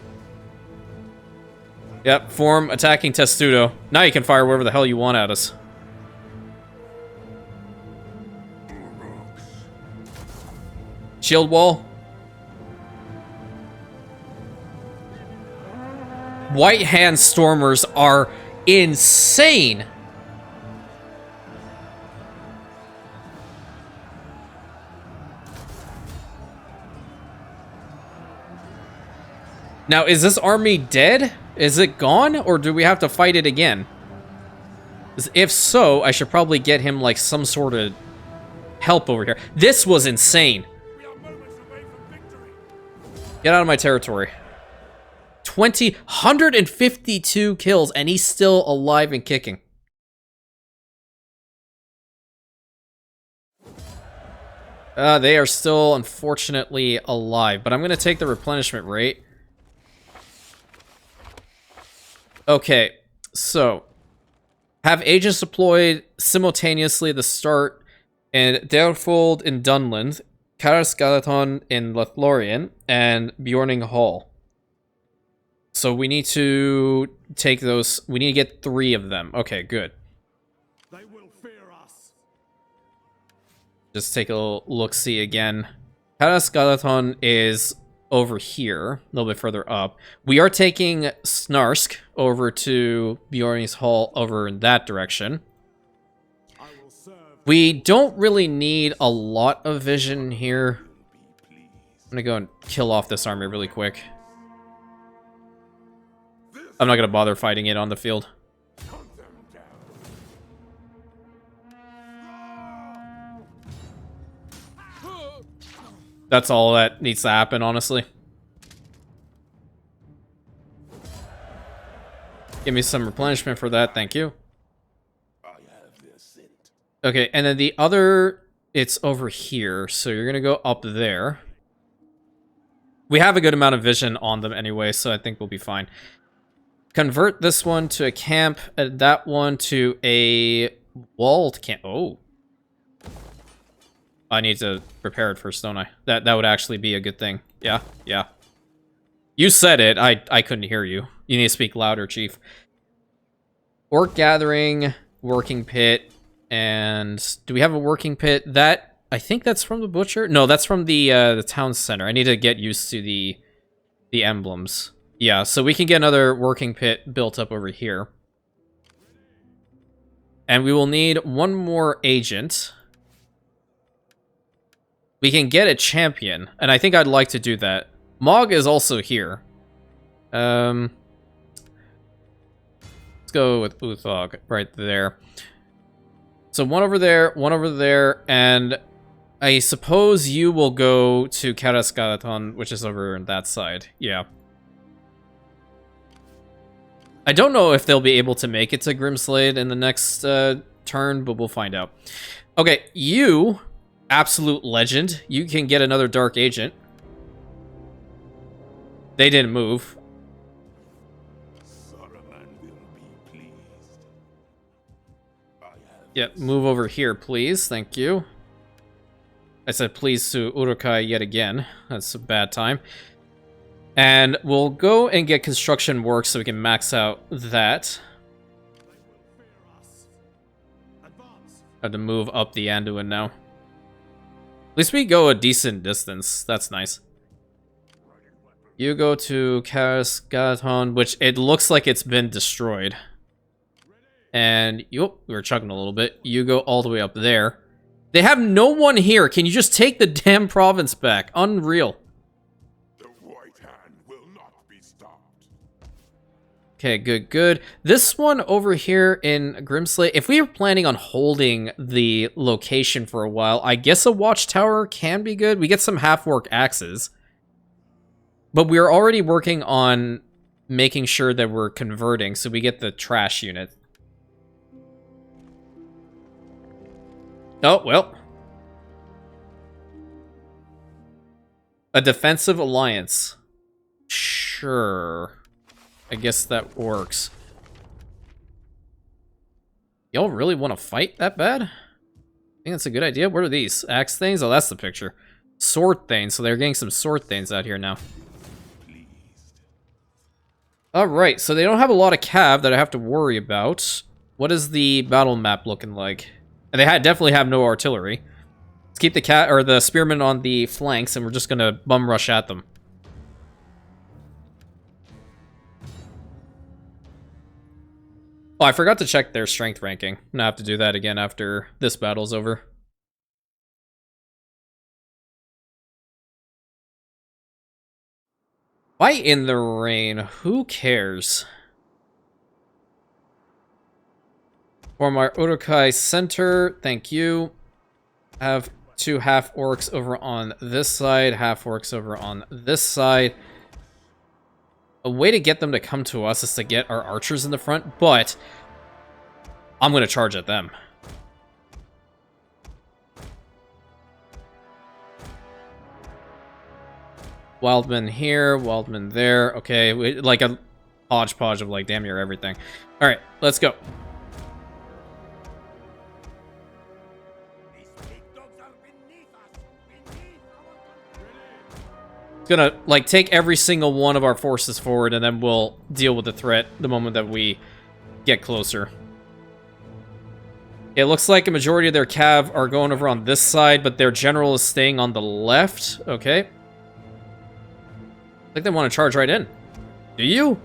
Yep, form attacking Testudo. Now you can fire wherever the hell you want at us. Shield wall. White Hand Stormers are insane. Now, is this army dead? Is it gone? Or do we have to fight it again? 'Cause if so, I should probably get him, like, some sort of help over here. This was insane. We are moments away from victory. Get out of my territory. 152 kills, and he's still alive and kicking. They are still, unfortunately, alive. But I'm going to take the replenishment rate. Okay, so have agents deployed simultaneously at the start in Derfold in Dunland, Karskalaton in Lothlorien, and Bjorning Hall. So we need to take those. We need to get 3 of them. Okay, good. They Just take a look-see again. Karasgalaton is over here, a little bit further up. We are taking Snarsk over to Bjorn's Hall over in that direction. We don't really need a lot of vision here. I'm gonna go and kill off this army really quick. I'm not gonna bother fighting it on the field. That's all that needs to happen, honestly. Give me some replenishment for that, thank you. Okay, and then the other, it's over here, so you're gonna go up there. We have a good amount of vision on them anyway, so I think we'll be fine. Convert this one to a camp, and that one to a walled camp. Oh. I need to prepare it first, don't I? That would actually be a good thing. Yeah, yeah. You said it, I couldn't hear you. You need to speak louder, Chief. Orc gathering, working pit, and do we have a working pit? That, I think that's from the butcher? No, that's from the town center. I need to get used to the emblems. Yeah, so we can get another working pit built up over here. And we will need one more agent. We can get a champion, and I think I'd like to do that. Mog is also here. Let's go with Uthog right there. So one over there, and I suppose you will go to Karasgalaton, which is over on that side. Yeah. I don't know if they'll be able to make it to Grimslade in the next turn, but we'll find out. Okay, you, absolute legend, you can get another Dark Agent. They didn't move. Saruman will be pleased. Yep, move over here, please. Thank you. I said please to Urukai yet again. That's a bad time. And we'll go and get construction work so we can max out that. Have to move up the Anduin now. At least we go a decent distance. That's nice. You go to Karasgalaton, which it looks like it's been destroyed. And we were chugging a little bit. You go all the way up there. They have no one here. Can you just take the damn province back? Unreal. Okay, good, good. This one over here in Grimslade, if we were planning on holding the location for a while, I guess a watchtower can be good. We get some half-orc axes. But we're already working on making sure that we're converting, so we get the trash unit. Oh, well. A defensive alliance. Sure. I guess that works. Y'all really want to fight that bad? I think that's a good idea. What are these? Axe Thanes? Oh, that's the picture. Sword Thanes. So they're getting some Sword Thanes out here now. Alright, so they don't have a lot of cav that I have to worry about. What is the battle map looking like? And they definitely have no artillery. Let's keep the spearmen on the flanks, and we're just gonna bum rush at them. Oh, I forgot to check their strength ranking. I'm gonna have to do that again after this battle's over. Fight in the rain. Who cares? Form our Urukai center. Thank you. Have two half-orcs over on this side. Half-orcs over on this side. A way to get them to come to us is to get our archers in the front, but I'm going to charge at them. Wildman here, Wildman there. Okay, like a hodgepodge of like damn near everything. All right, let's go. Gonna like take every single one of our forces forward, and then we'll deal with the threat the moment that we get closer. It looks like a majority of their cav are going over on this side, but their general is staying on the left. Okay. I think they want to charge right in. Do you?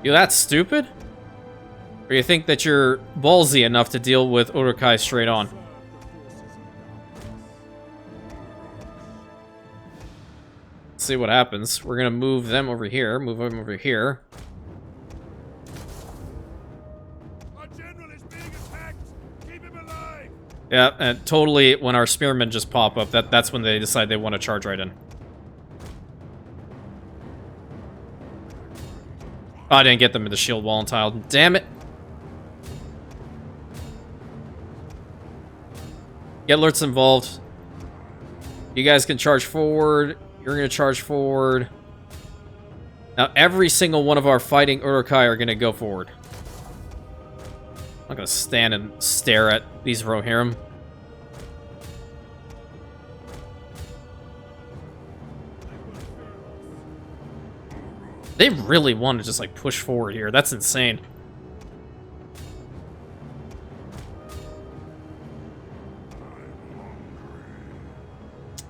You that stupid? Or you think that you're ballsy enough to deal with Uruk-hai straight on? Let's see what happens. We're gonna move them over here, move them over here. Our general is being attacked. Keep him alive. Yeah, and totally when our spearmen just pop up, that's when they decide they want to charge right in. Oh, I didn't get them in the shield wall and tile. Damn it. Get alerts involved. You guys can charge forward. You're going to charge forward. Now, every single one of our fighting Uruk-hai are going to go forward. I'm not going to stand and stare at these Rohirrim. They really want to just, like, push forward here. That's insane.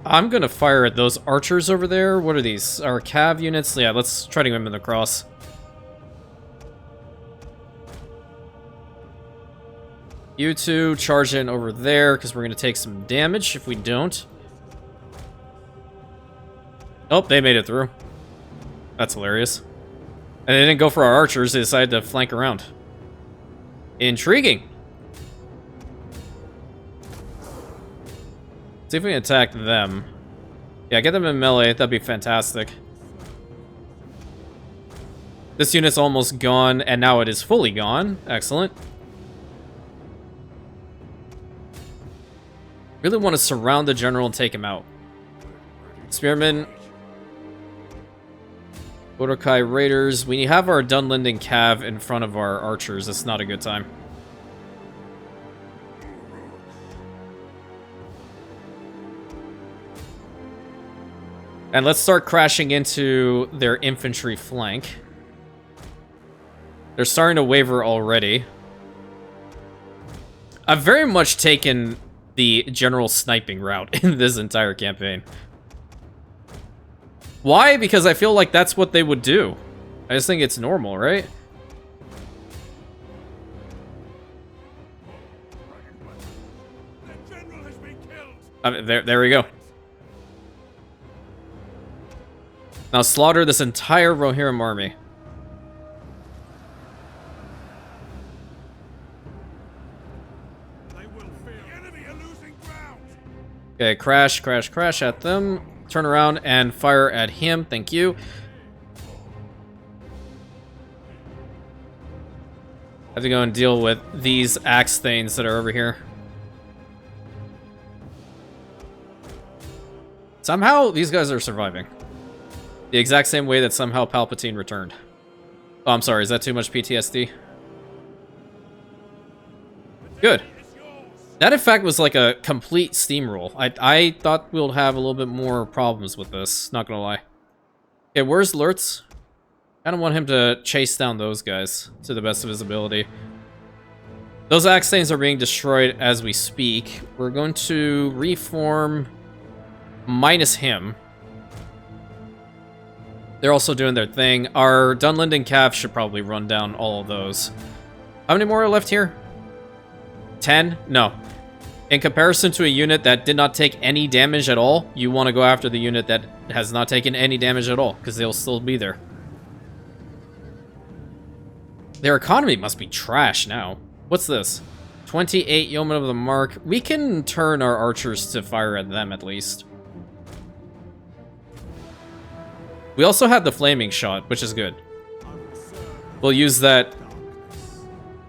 I'm gonna fire at those archers over there. What are these? Our cav units? Yeah, let's try to get them in the cross. You two charge in over there, because we're gonna take some damage if we don't. Oh, they made it through. That's hilarious. And they didn't go for our archers, they decided to flank around. Intriguing. See if we can attack them. Yeah, get them in melee. That'd be fantastic. This unit's almost gone, and now it is fully gone. Excellent. Really want to surround the general and take him out. Spearmen. Uruk-hai raiders. We have our Dunlinden cav in front of our archers. It's not a good time. And let's start crashing into their infantry flank. They're starting to waver already. I've very much taken the general sniping route in this entire campaign. Why? Because I feel like that's what they would do. I just think it's normal, right? The general has been killed. I mean, there we go. Now slaughter this entire Rohirrim army. They will fear. The enemy are losing ground. Okay, crash, crash, crash at them. Turn around and fire at him. Thank you. I have to go and deal with these axe thanes that are over here. Somehow, these guys are surviving. The exact same way that somehow Palpatine returned. Oh, I'm sorry. Is that too much PTSD? Good. That, in fact, was like a complete steamroll. I thought we'll have a little bit more problems with this. Not gonna lie. Okay, where's Lurtz? I don't want him to chase down those guys to the best of his ability. Those axe things are being destroyed as we speak. We're going to reform minus him. They're also doing their thing. Our Dunlinden cav should probably run down all of those. How many more are left here? 10? No. In comparison to a unit that did not take any damage at all, you want to go after the unit that has not taken any damage at all, because they'll still be there. Their economy must be trash now. What's this? 28 yeomen of the mark. We can turn our archers to fire at them at least. We also have the flaming shot, which is good. We'll use that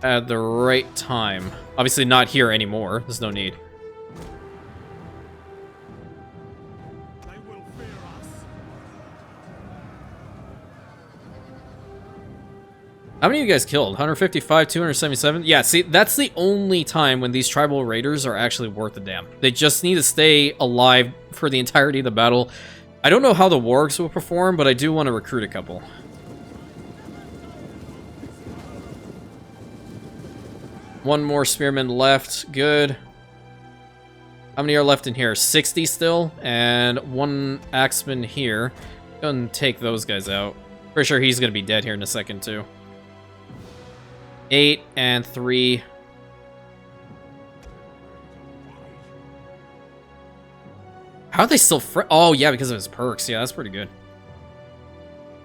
at the right time. Obviously not here anymore. There's no need. They will fear us. How many of you guys killed? 155, 277? Yeah, see, that's the only time when these tribal raiders are actually worth a damn. They just need to stay alive for the entirety of the battle. I don't know how the wargs will perform, but I do want to recruit a couple. One more spearman left. Good. How many are left in here? 60 still, and one axeman here. Go and take those guys out. Pretty sure he's gonna be dead here in a second too. 8 and 3. How are they still oh yeah, because of his perks. Yeah, that's pretty good.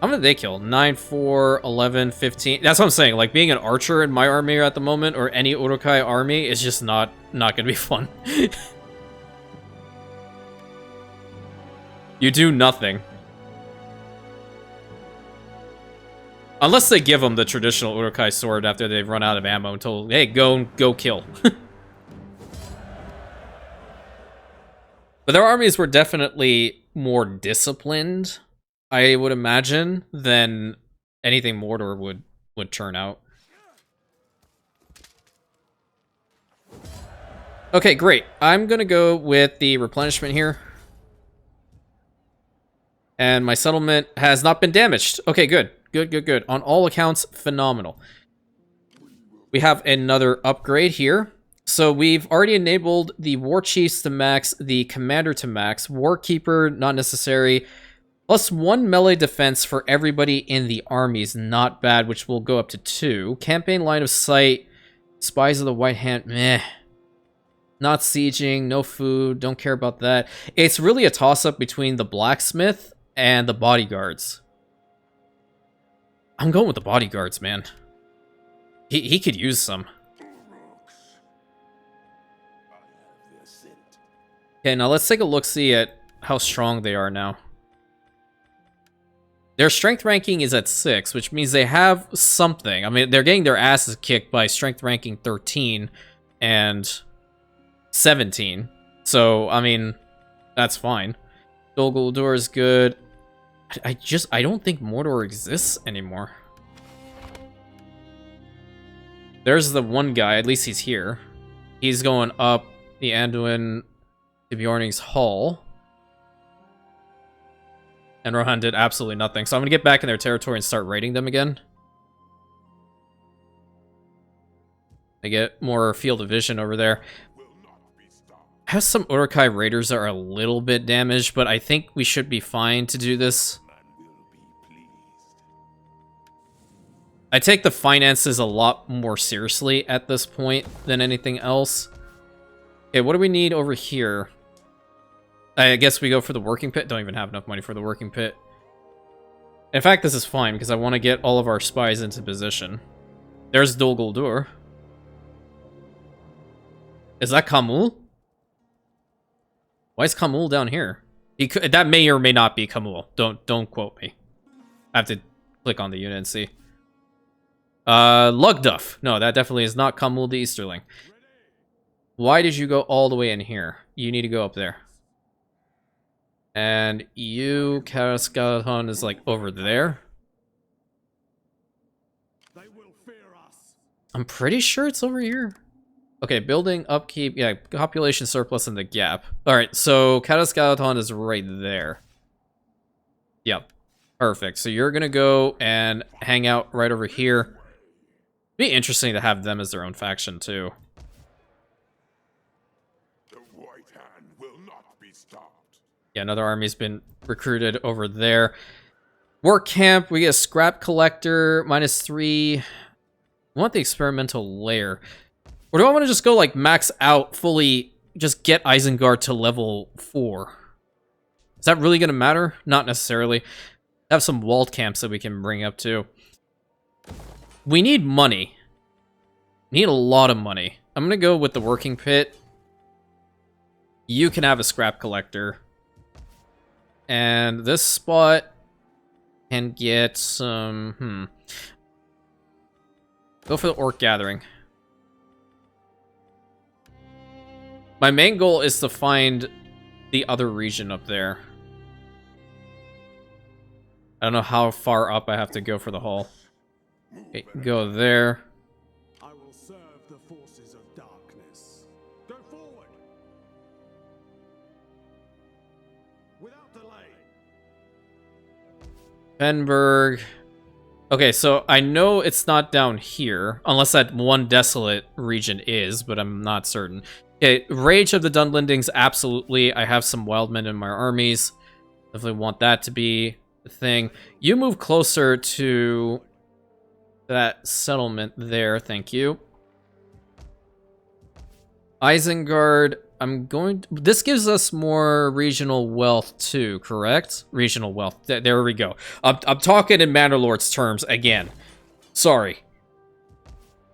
How many did they kill? 9, 4, 11, 15. That's what I'm saying. Like, being an archer in my army at the moment, or any Urukai army, is just not gonna be fun. You do nothing. Unless they give them the traditional Urukai sword after they've run out of ammo and told, hey, go kill. But their armies were definitely more disciplined, I would imagine, than anything Mordor would turn out. Okay, great. I'm gonna go with the replenishment here. And my settlement has not been damaged. Okay, good. Good. On all accounts, phenomenal. We have another upgrade here. So we've already enabled the War Chiefs to max, the Commander to max, Warkeeper, not necessary. +1 melee defense for everybody in the armies, not bad, which will go up to 2. Campaign line of sight, Spies of the White Hand, meh. Not sieging, no food, don't care about that. It's really a toss-up between the Blacksmith and the Bodyguards. I'm going with the Bodyguards, man. He could use some. Okay, now let's take a look-see at how strong they are now. Their strength ranking is at 6, which means they have something. I mean, they're getting their asses kicked by strength ranking 13 and 17. So, I mean, that's fine. Dol Guldur is good. I don't think Mordor exists anymore. There's the one guy, at least he's here. He's going up the Anduin to Bjorning's Hall. And Rohan did absolutely nothing. So I'm gonna get back in their territory and start raiding them again. They get more field of vision over there. I have some Uruk-hai raiders that are a little bit damaged, but I think we should be fine to do this. I take the finances a lot more seriously at this point than anything else. Okay, what do we need over here? I guess we go for the working pit. Don't even have enough money for the working pit. In fact, this is fine, because I want to get all of our spies into position. There's Dol Guldur. Is that Khamul? Why is Khamul down here? That may or may not be Khamul. Don't quote me. I have to click on the unit and see. Lugduff. No, that definitely is not Khamul the Easterling. Why did you go all the way in here? You need to go up there. And you, Karaskalaton, is like over there. They will fear us. I'm pretty sure it's over here. Okay, building, upkeep, yeah, population surplus in the gap. Alright, so Karaskalaton is right there. Yep, perfect. So you're gonna go and hang out right over here. Be interesting to have them as their own faction, too. The White Hand will not be stopped. Yeah, another army's been recruited over there. Work camp, we get a scrap collector, -3. I want the experimental lair. Or do I want to just go, like, max out fully, just get Isengard to level 4? Is that really going to matter? Not necessarily. I have some walled camps that we can bring up, too. We need money. We need a lot of money. I'm going to go with the working pit. You can have a scrap collector. And this spot can get some... Go for the orc gathering. My main goal is to find the other region up there. I don't know how far up I have to go for the hall. Okay, go there. I will serve the forces of darkness. Go forward. Without delay. Ginburg. Okay, so I know it's not down here, unless that one desolate region is, but I'm not certain. Okay, Rage of the Dunlendings, absolutely. I have some wildmen in my armies. Definitely want that to be the thing. You move closer to that settlement there, thank you. ISENGARD, this gives us more regional wealth too, correct? Regional wealth. There we go. I'm talking in Manderlord's terms again. Sorry.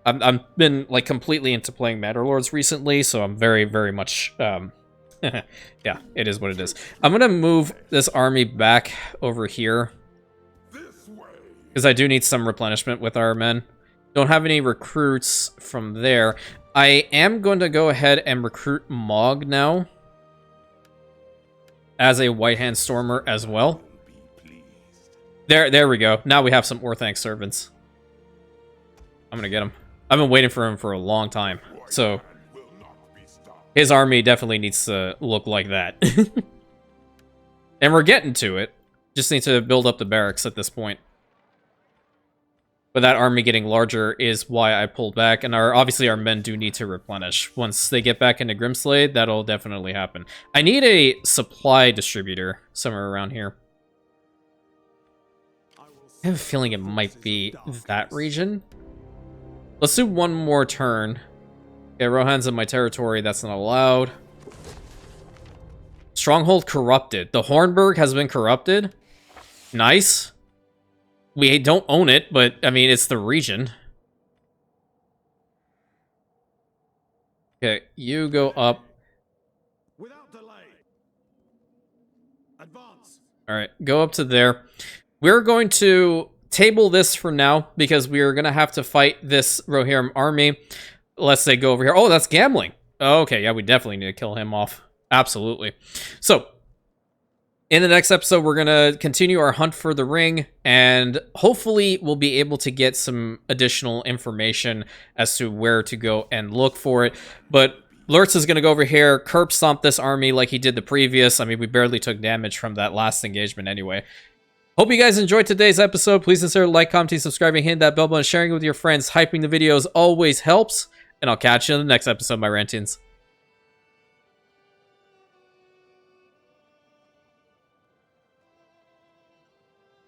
I've been like completely into playing Manderlords recently, so I'm very, very much yeah, it is what it is. I'm gonna move this army back over here because I do need some replenishment with our men. Don't have any recruits from there. I am going to go ahead and recruit Mog now as a White Hand Stormer as well. There we go. Now we have some Orthanc servants. I'm gonna get him. I've been waiting for him for a long time, so his army definitely needs to look like that. And we're getting to it. Just need to build up the barracks at this point. But that army getting larger is why I pulled back, and obviously our men do need to replenish. Once they get back into Grimslade, that'll definitely happen. I need a supply distributor somewhere around here. I have a feeling it might be that region. Let's do one more turn. Okay, Rohan's in my territory, that's not allowed. Stronghold corrupted. The Hornburg has been corrupted. Nice. We don't own it, but, I mean, it's the region. Okay, you go up. Without delay. Advance. Alright, go up to there. We're going to table this for now, because we are going to have to fight this Rohirrim army. Unless they go over here. Oh, that's gambling. Okay, yeah, we definitely need to kill him off. Absolutely. So, in the next episode, we're going to continue our hunt for the ring, and hopefully we'll be able to get some additional information as to where to go and look for it. But Lurtz is going to go over here, curb stomp this army like he did the previous. I mean, we barely took damage from that last engagement anyway. Hope you guys enjoyed today's episode. Please consider like, commenting, subscribing, hitting that bell button, sharing it with your friends. Hyping the videos always helps, and I'll catch you in the next episode, my Rantians.